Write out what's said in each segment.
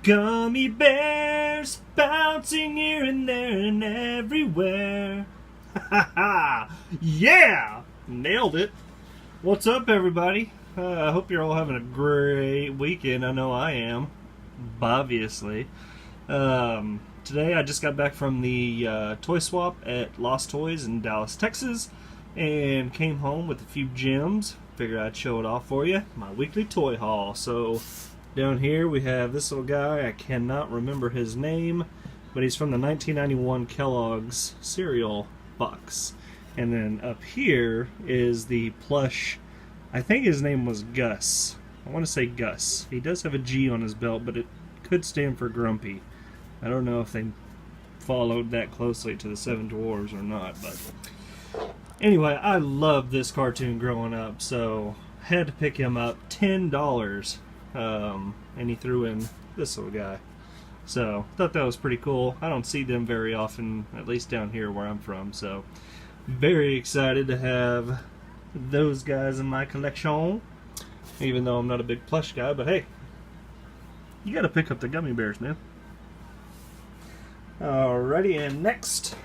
Gummy bears bouncing here and there and everywhere. Ha ha! Yeah! Nailed it. What's up, everybody? I hope you're all having a great weekend. I know I am. Obviously. Today I just got back from the toy swap at Lost Toys in Dallas, Texas, and came home with a few gems. Figured I'd show it off for you. My weekly toy haul. So down here we have this little guy. I cannot remember his name, but he's from the 1991 Kellogg's cereal box. And then up here is the plush, I think his name was Gus. I want to say Gus. He does have a G on his belt, but it could stand for Grumpy. I don't know if they followed that closely to the Seven Dwarves or not, but anyway, I loved this cartoon growing up, so had to pick him up. $10. And he threw in this little guy. So, thought that was pretty cool. I don't see them very often, at least down here where I'm from, so very excited to have those guys in my collection. Even though I'm not a big plush guy, but hey, you gotta pick up the gummy bears, man. Alrighty, and next,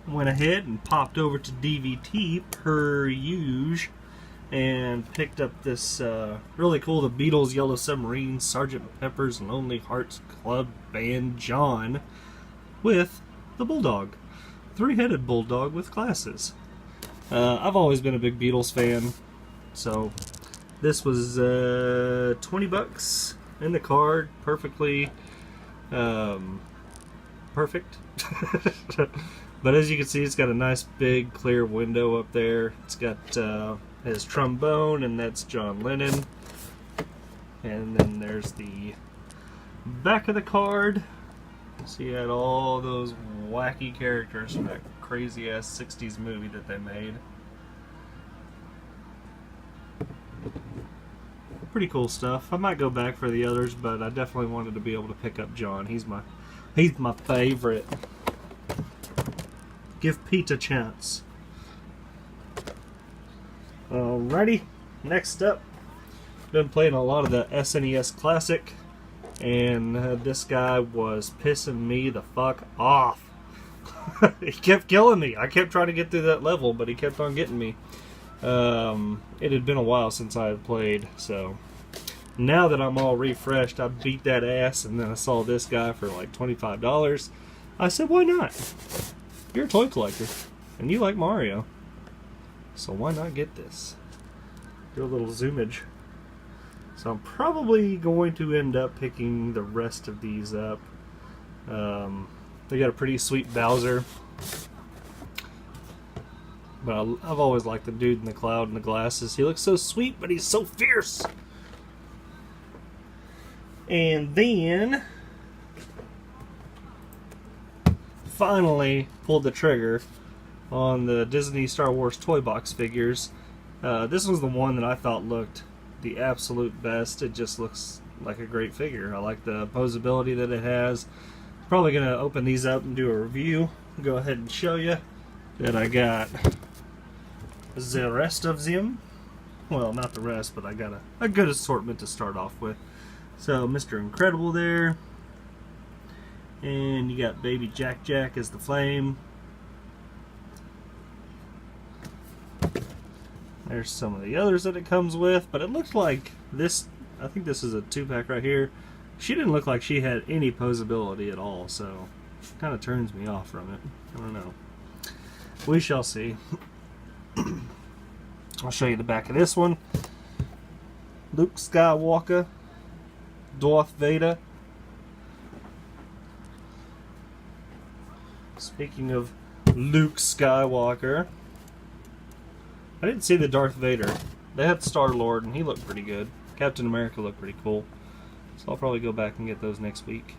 went ahead and popped over to DVT per usual and picked up this really cool, the Beatles Yellow Submarine Sgt. Pepper's Lonely Hearts Club Band John with the Bulldog. Three-headed Bulldog with glasses. I've always been a big Beatles fan, so this was $20 in the card, perfectly perfect. But as you can see, it's got a nice big clear window up there. It's got his trombone, and that's John Lennon. And then there's the back of the card. So you had all those wacky characters from that crazy ass 60s movie that they made. Pretty cool stuff. I might go back for the others, but I definitely wanted to be able to pick up John. He's my favorite. Give Pete a chance. Alrighty, next up, been playing a lot of the SNES Classic, and this guy was pissing me the fuck off. He kept killing me. I kept trying to get through that level, but he kept on getting me. It had been a while since I had played, so now that I'm all refreshed, I beat that ass, and then I saw this guy for like $25. I said, why not? You're a toy collector, and you like Mario, so why not get this? Do a little zoomage. So I'm probably going to end up picking the rest of these up. They got a pretty sweet Bowser, but I've always liked the dude in the cloud and the glasses. He looks so sweet, but he's so fierce. And then finally pulled the trigger on the Disney Star Wars toy box figures. This was the one that I thought looked the absolute best. It just looks like a great figure. I like the posability that it has. Probably going to open these up and do a review. Go ahead and show you that I got the rest of them. Well, not the rest, but I got a good assortment to start off with. So, Mr. Incredible there. And you got Baby Jack Jack as the Flame. There's some of the others that it comes with, but it looks like this, I think this is a 2-pack right here. She didn't look like she had any posability at all, so it kind of turns me off from it. I don't know. We shall see. I'll show you the back of this one. Luke Skywalker, Darth Vader. Speaking of Luke Skywalker, I didn't see the Darth Vader. They had Star-Lord, and he looked pretty good. Captain America looked pretty cool. So I'll probably go back and get those next week.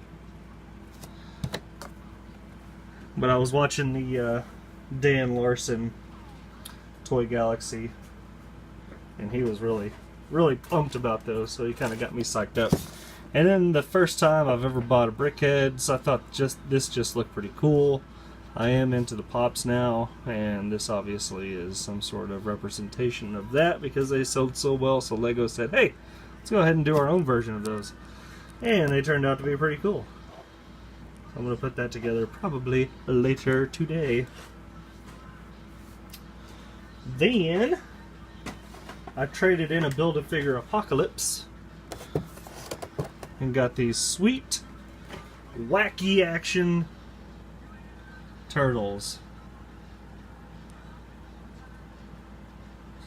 But I was watching the Dan Larson Toy Galaxy, and he was really pumped about those, so he kind of got me psyched up. And then the first time I've ever bought a Brickhead, so I thought this just looked pretty cool. I am into the Pops now, and this obviously is some sort of representation of that because they sold so well, so Lego said, hey, let's go ahead and do our own version of those. And they turned out to be pretty cool. I'm going to put that together probably later today. Then I traded in a Build-A-Figure Apocalypse and got these sweet, wacky action turtles.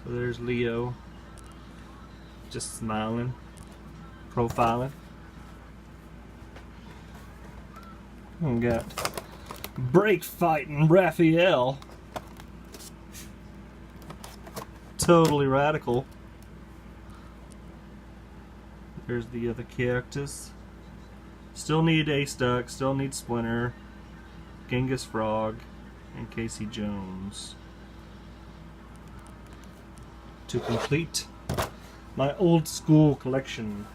So there's Leo, just smiling, profiling. And got break fighting Raphael. Totally radical. There's the other characters. Still need Ace Duck, still need Splinter, Genghis Frog, and Casey Jones to complete my old school collection.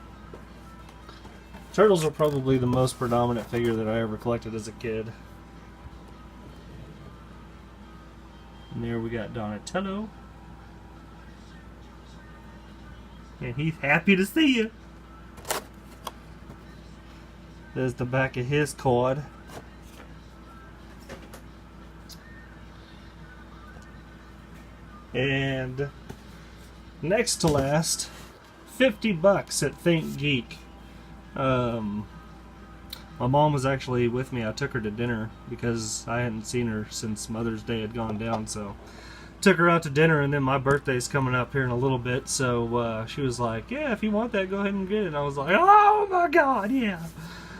Turtles are probably the most predominant figure that I ever collected as a kid. And there we got Donatello. And he's happy to see you. There's the back of his cord. And next to last, $50 at Think Geek. My mom was actually with me. I took her to dinner because I hadn't seen her since Mother's Day had gone down, so took her out to dinner, and then my birthday's coming up here in a little bit, so she was like, yeah, if you want that, go ahead and get it. And I was like, oh my god, yeah.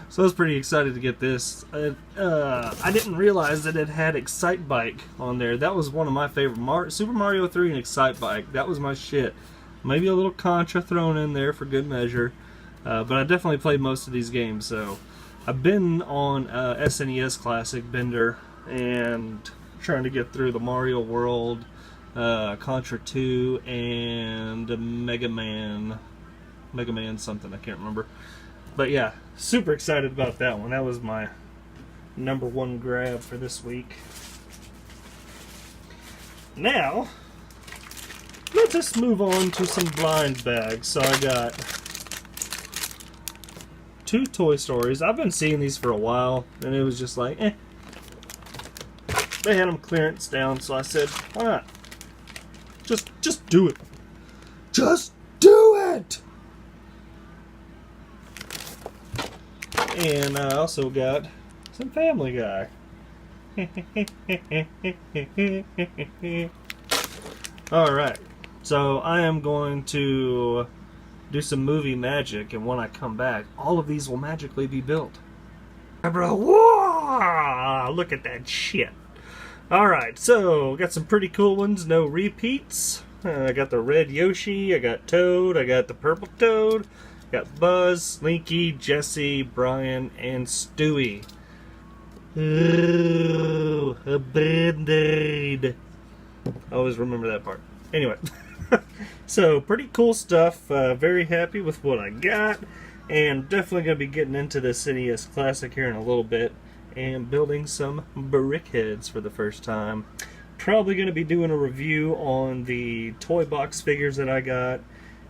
So I was pretty excited to get this. I didn't realize that it had Excite Bike on there. That was one of my favorite. Super Mario 3 and Excite Bike. That was my shit. Maybe a little Contra thrown in there for good measure. But I definitely played most of these games. So I've been on SNES Classic Bender and trying to get through the Mario World, Contra 2, and Mega Man something. I can't remember. But yeah, super excited about that one. That was my #1 grab for this week. Now, let us move on to some blind bags. So I got 2 Toy Stories. I've been seeing these for a while, and it was just like, eh. They had them clearance down, so I said, why not? Just do it. Just do it! And I also got some Family Guy. Alright, so I am going to do some movie magic, and when I come back, all of these will magically be built. Whoa! Look at that shit. Alright, so got some pretty cool ones, no repeats. I got the red Yoshi, I got Toad, I got the purple Toad, got Buzz, Slinky, Jesse, Brian, and Stewie. Ooh, a Band-Aid. I always remember that part. Anyway, so pretty cool stuff. Very happy with what I got. And definitely going to be getting into the NES Classic here in a little bit. And building some brickheads for the first time. Probably going to be doing a review on the toy box figures that I got.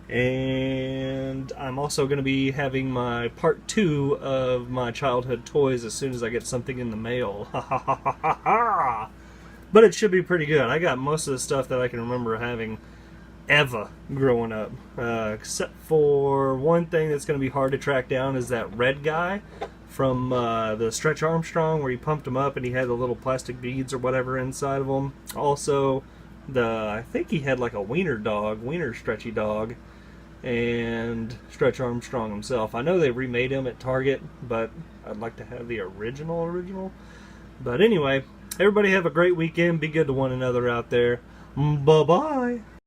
And I'm also going to be having my part 2 of my childhood toys as soon as I get something in the mail. But it should be pretty good. I got most of the stuff that I can remember having ever growing up. Except for one thing that's going to be hard to track down is that red guy from the Stretch Armstrong, where he pumped him up and he had the little plastic beads or whatever inside of him. Also, I think he had like a wiener stretchy dog, and Stretch Armstrong himself. I know they remade him at Target, but I'd like to have the original. But anyway, everybody have a great weekend. Be good to one another out there. Bye-bye.